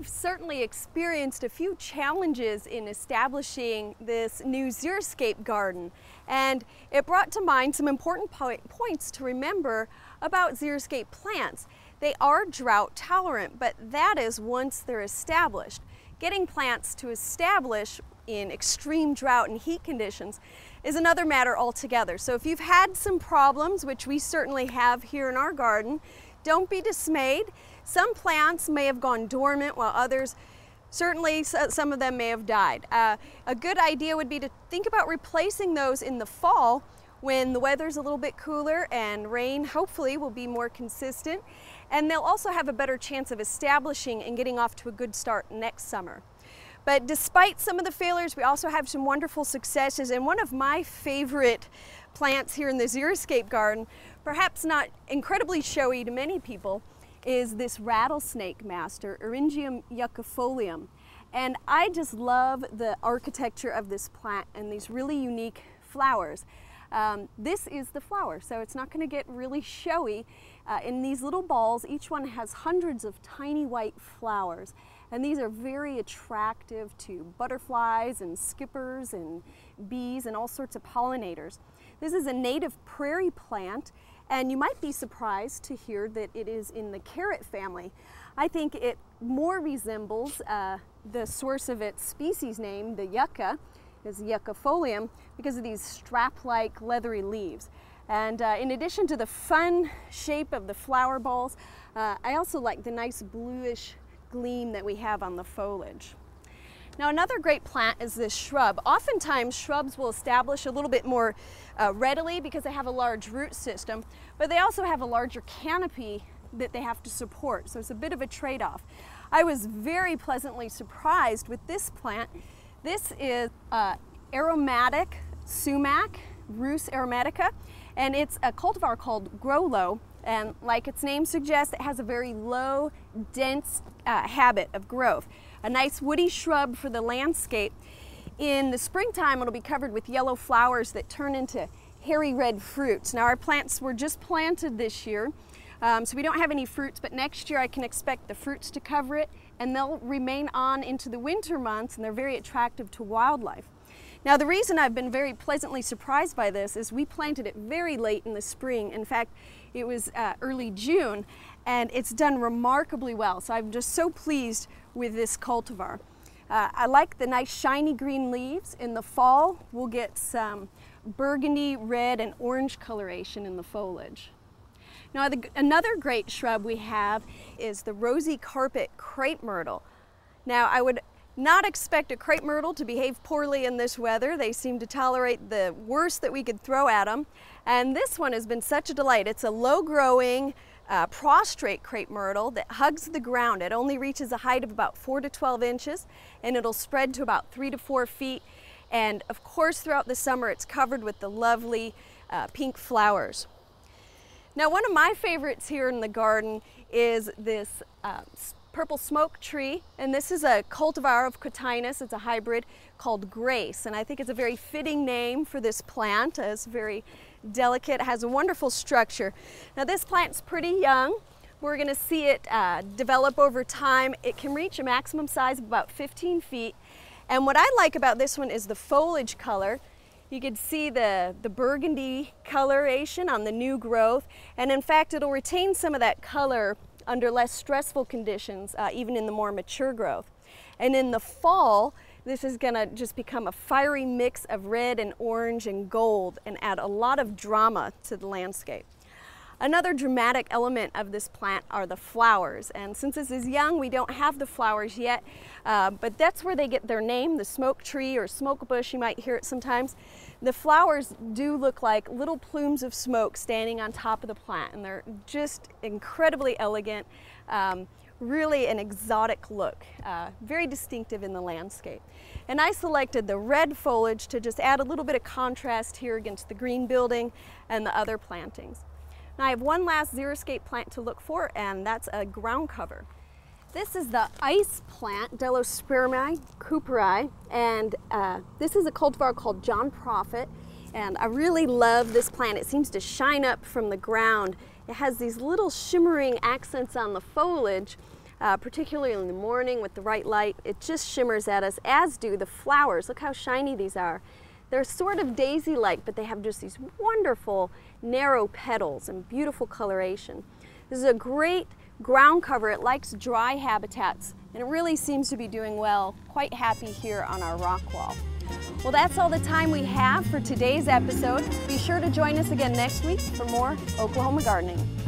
we've certainly experienced a few challenges in establishing this new Xeriscape garden, and it brought to mind some important points to remember about Xeriscape plants. They are drought tolerant, but that is once they're established. Getting plants to establish in extreme drought and heat conditions is another matter altogether. So if you've had some problems, which we certainly have here in our garden, don't be dismayed. Some plants may have gone dormant while others, certainly some of them may have died. A good idea would be to think about replacing those in the fall when the weather's a little bit cooler and rain hopefully will be more consistent, and they'll also have a better chance of establishing and getting off to a good start next summer. But despite some of the failures, we also have some wonderful successes, and one of my favorite plants here in the Xeriscape garden, perhaps not incredibly showy to many people, is this rattlesnake master, Eryngium yuccifolium. And I just love the architecture of this plant and these really unique flowers. This is the flower, so it's not going to get really showy. In these little balls, each one has hundreds of tiny white flowers, and these are very attractive to butterflies and skippers and bees and all sorts of pollinators. This is a native prairie plant, and you might be surprised to hear that it is in the carrot family. I think it more resembles the source of its species name, the yucca, is yuccifolium, because of these strap-like leathery leaves. And in addition to the fun shape of the flower balls, I also like the nice bluish gleam that we have on the foliage. Now, another great plant is this shrub. Oftentimes shrubs will establish a little bit more readily because they have a large root system, but they also have a larger canopy that they have to support, so it's a bit of a trade-off. I was very pleasantly surprised with this plant. This is Aromatic Sumac, Rus aromatica, and it's a cultivar called Grow Low, and like its name suggests, it has a very low, dense habit of growth. A nice woody shrub for the landscape. In the springtime, it'll be covered with yellow flowers that turn into hairy red fruits. Now, our plants were just planted this year, so we don't have any fruits, but next year I can expect the fruits to cover it, and they'll remain on into the winter months, and they're very attractive to wildlife. Now, the reason I've been very pleasantly surprised by this is we planted it very late in the spring. In fact, it was early June, and it's done remarkably well. So I'm just so pleased with this cultivar. I like the nice shiny green leaves. In the fall, we'll get some burgundy, red, and orange coloration in the foliage. Now, another great shrub we have is the Rosie carpet crepe myrtle. Now, I would not expect a crepe myrtle to behave poorly in this weather. They seem to tolerate the worst that we could throw at them. And this one has been such a delight. It's a low-growing, prostrate crepe myrtle that hugs the ground. It only reaches a height of about 4 to 12 inches, and it'll spread to about 3 to 4 feet. And of course, throughout the summer, it's covered with the lovely pink flowers. Now, one of my favorites here in the garden is this purple smoke tree, and this is a cultivar of Cotinus. It's a hybrid called Grace, and I think it's a very fitting name for this plant. It's very delicate, it has a wonderful structure. Now, this plant's pretty young. We're going to see it develop over time. It can reach a maximum size of about 15 feet, and what I like about this one is the foliage color. You can see the burgundy coloration on the new growth, and in fact it'll retain some of that color under less stressful conditions, even in the more mature growth. And in the fall, this is going to just become a fiery mix of red and orange and gold and add a lot of drama to the landscape. Another dramatic element of this plant are the flowers, and since this is young, we don't have the flowers yet, but that's where they get their name, the smoke tree or smoke bush. You might hear it sometimes. The flowers do look like little plumes of smoke standing on top of the plant, and they're just incredibly elegant, really an exotic look, very distinctive in the landscape. And I selected the red foliage to just add a little bit of contrast here against the green building and the other plantings. Now, I have one last Xeriscape plant to look for, and that's a ground cover. This is the ice plant, Delospermi cooperi, and this is a cultivar called John Prophet, and I really love this plant. It seems to shine up from the ground. It has these little shimmering accents on the foliage particularly in the morning with the right light. It just shimmers at us, as do the flowers. Look how shiny these are. They're sort of daisy-like, but they have just these wonderful narrow petals and beautiful coloration. This is a great ground cover. It likes dry habitats, and it really seems to be doing well. Quite happy here on our rock wall. Well, that's all the time we have for today's episode. Be sure to join us again next week for more Oklahoma gardening.